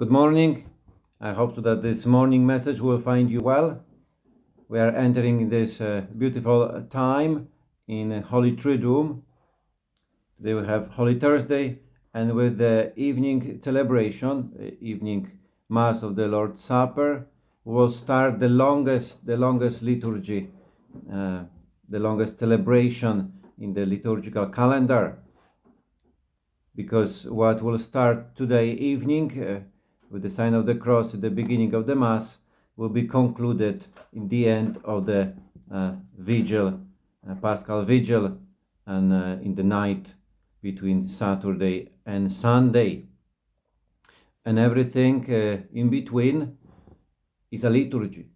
Good morning. I hope that this morning message will find you well. We are entering this beautiful time in Holy Triduum. Today we have Holy Thursday, and with the evening celebration, evening Mass of the Lord's Supper, we will start the longest liturgy, the longest celebration in the liturgical calendar. Because what will start today evening with the sign of the cross at the beginning of the Mass will be concluded in the end of the vigil, Paschal vigil, and in the night between Saturday and Sunday. And everything in between is a liturgy.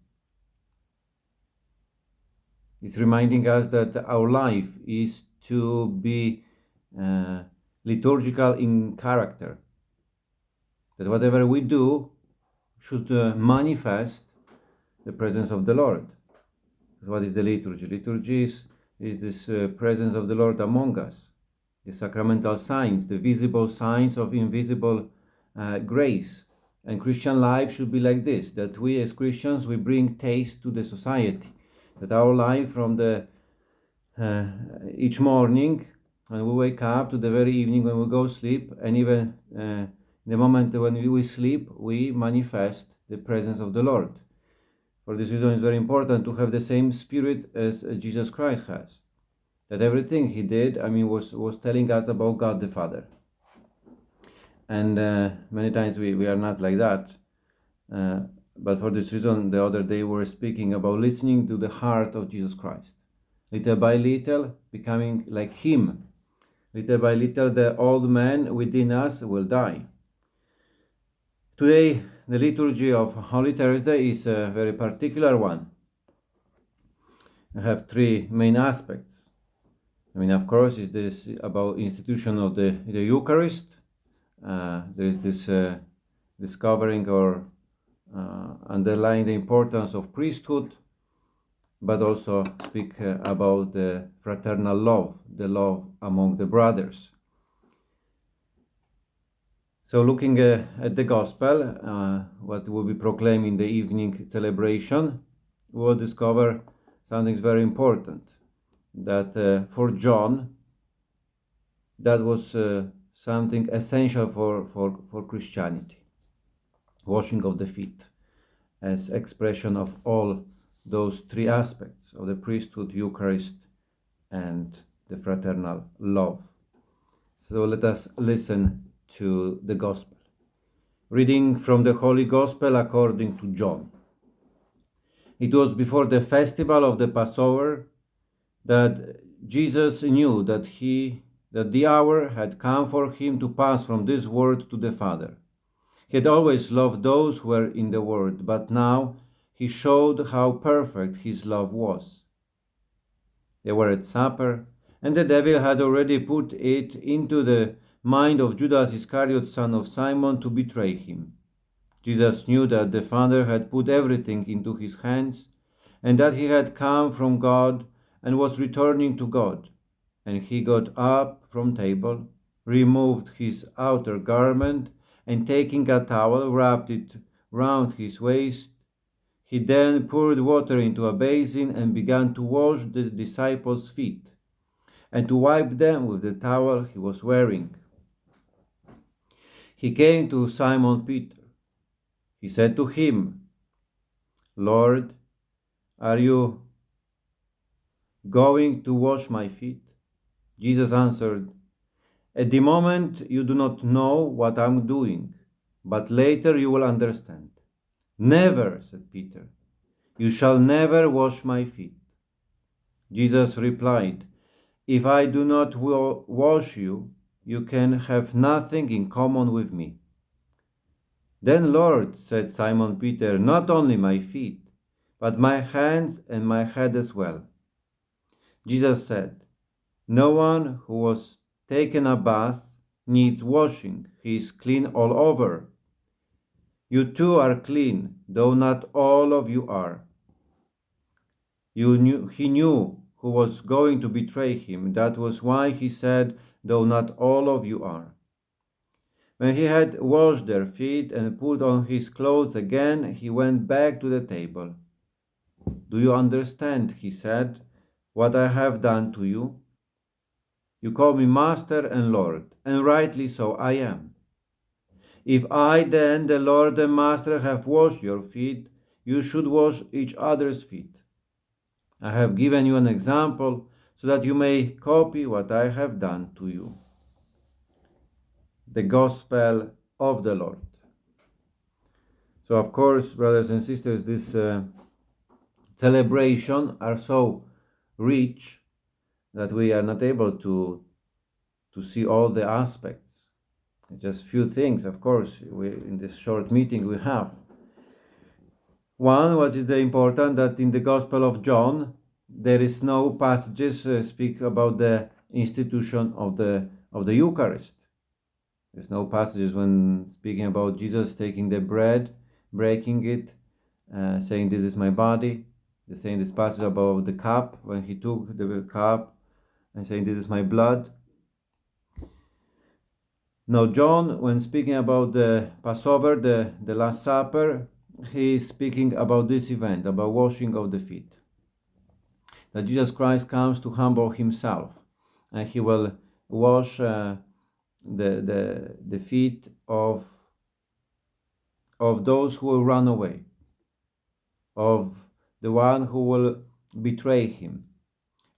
It's reminding us that our life is to be liturgical in character. That whatever we do should manifest the presence of the Lord. What is the liturgy? Liturgy is this presence of the Lord among us, the sacramental signs, the visible signs of invisible grace. And Christian life should be like this, that we as Christians, we bring taste to the society, that our life from the each morning when we wake up to the very evening when we go sleep, and even in the moment when we sleep, we manifest the presence of the Lord. For this reason, it's very important to have the same spirit as Jesus Christ has. That everything he did, was telling us about God the Father. And many times we are not like that. But for this reason, the other day we were speaking about listening to the heart of Jesus Christ. Little by little, becoming like him. Little by little, the old man within us will die. Today, the liturgy of Holy Thursday is a very particular one. I have three main aspects. Of course, is this about institution of the Eucharist. There is this discovering or underlying the importance of priesthood, but also speak about the fraternal love, the love among the brothers. So looking at the Gospel, what will be proclaimed in the evening celebration, we will discover something very important, that for John, that was something essential for Christianity. Washing of the feet as expression of all those three aspects of the priesthood, Eucharist, and the fraternal love. So let us listen to the Gospel. Reading from the Holy Gospel according to John. It was before the festival of the Passover that Jesus knew that the hour had come for him to pass from this world to the Father. He had always loved those who were in the world, but now he showed how perfect his love was. They were at supper, and the devil had already put it into the mind of Judas Iscariot, son of Simon, to betray him. Jesus knew that the Father had put everything into his hands, and that he had come from God and was returning to God. And he got up from table, removed his outer garment, and taking a towel, wrapped it round his waist. He then poured water into a basin and began to wash the disciples' feet, and to wipe them with the towel he was wearing. He came to Simon Peter. He said to him, "Lord, are you going to wash my feet?" Jesus answered, "At the moment you do not know what I'm doing, but later you will understand." "Never," said Peter. "You shall never wash my feet." Jesus replied, "If I do not wash you, you can have nothing in common with me." "Then, Lord," said Simon Peter, "not only my feet, but my hands and my head as well." Jesus said, "No one who was taken a bath needs washing. He is clean all over. You too are clean, though not all of you are." He knew who was going to betray him. That was why he said, "Though not all of you are." When he had washed their feet and put on his clothes again, he went back to the table. Do you understand, he said, what I have done to you? You call me Master and Lord, and rightly so I am. If I then, the Lord and Master, have washed your feet, you should wash each other's feet. I have given you an example so that you may copy what I have done to you. The Gospel of the Lord. So, of course, brothers and sisters, this celebration are so rich that we are not able to see all the aspects. Just few things, of course, in this short meeting we have. One, what is the important, that in the Gospel of John there is no passages speak about the institution of the Eucharist. There's no passages when speaking about Jesus taking the bread, breaking it, saying this is my body. They're saying this passage about the cup, when he took the cup and saying this is my blood. Now John, when speaking about the Passover, the Last Supper, he is speaking about this event, about washing of the feet. That Jesus Christ comes to humble himself, and he will wash the feet of those who will run away, of the one who will betray him,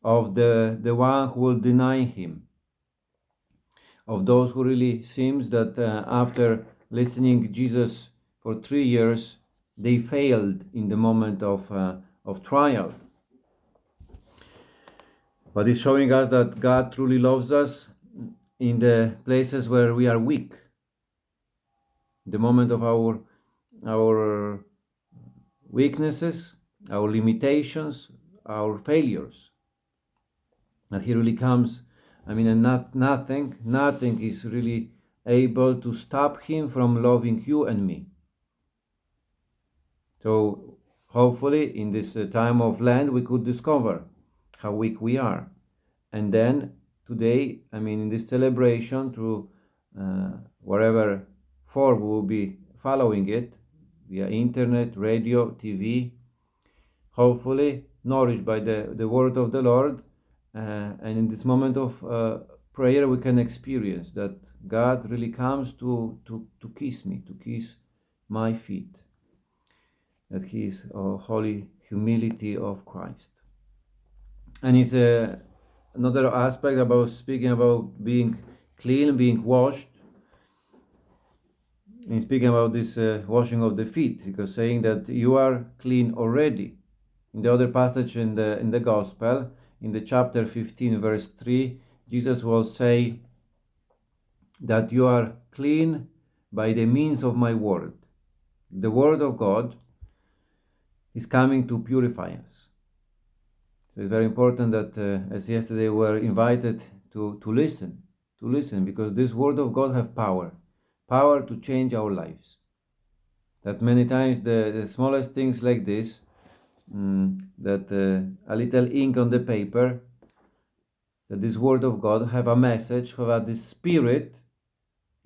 of the one who will deny him, of those who really seems that after listening Jesus for 3 years, they failed in the moment of trial. But it's showing us that God truly loves us in the places where we are weak, the moment of our weaknesses, our limitations, our failures. That He really comes. I mean, and nothing is really able to stop Him from loving you and me. So hopefully in this time of Lent we could discover how weak we are. And then today, I mean, in this celebration, through whatever form we will be following it, via internet, radio, TV, hopefully nourished by the word of the Lord, and in this moment of prayer we can experience that God really comes to kiss me, to kiss my feet, that He is a holy humility of Christ. And it's another aspect about speaking about being clean, being washed, in speaking about this washing of the feet, because saying that you are clean already. In the other passage in the Gospel, in the chapter 15, verse 3, Jesus will say that you are clean by the means of my word. The word of God is coming to purify us. So it's very important that, as yesterday we were invited to listen, because this word of God has power to change our lives. That many times the smallest things like this, that a little ink on the paper, that this word of God have a message, have this spirit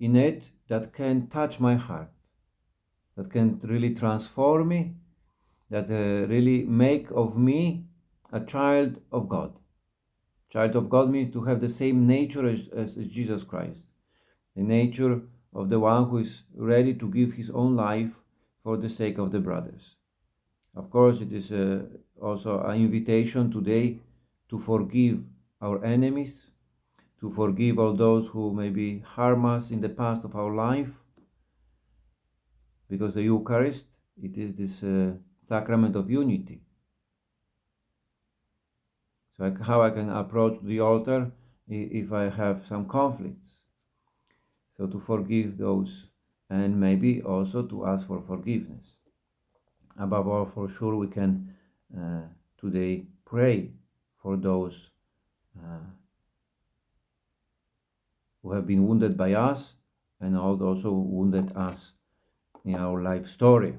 in it that can touch my heart, that can really transform me, that really make of me a child of God. Child of God means to have the same nature as Jesus Christ, the nature of the one who is ready to give his own life for the sake of the brothers. Of course, it is also an invitation today to forgive our enemies, to forgive all those who maybe harm us in the past of our life, because the Eucharist, it is this sacrament of unity. So how I can approach the altar if I have some conflicts. So to forgive those, and maybe also to ask for forgiveness. Above all, for sure, we can today pray for those who have been wounded by us and also wounded us in our life story,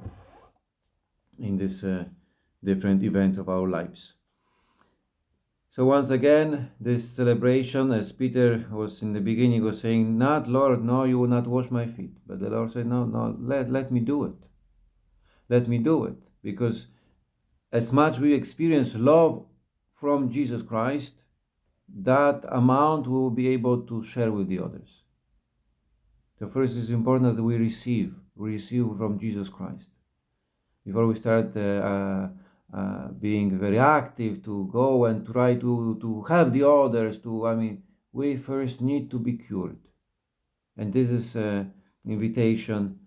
in these different events of our lives. So once again, this celebration, as Peter was in the beginning, was saying, "Not, Lord, no, you will not wash my feet." But the Lord said, "No, no, let me do it. Let me do it." Because as much we experience love from Jesus Christ, that amount we will be able to share with the others. So first, it's important that we receive from Jesus Christ before we start being very active to go and try to help the others. We first need to be cured, and this is an invitation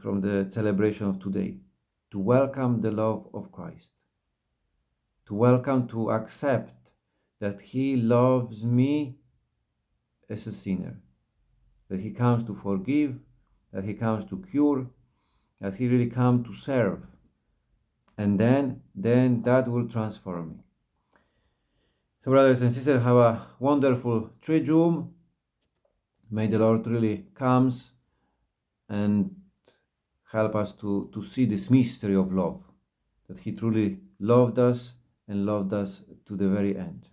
from the celebration of today, to welcome the love of Christ, to welcome, to accept that He loves me as a sinner, that He comes to forgive, that He comes to cure, that He really comes to serve. And then that will transform me. So brothers and sisters, have a wonderful Triduum. May the Lord really comes and help us to see this mystery of love, that He truly loved us and loved us to the very end.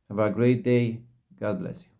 Have a great day. God bless you.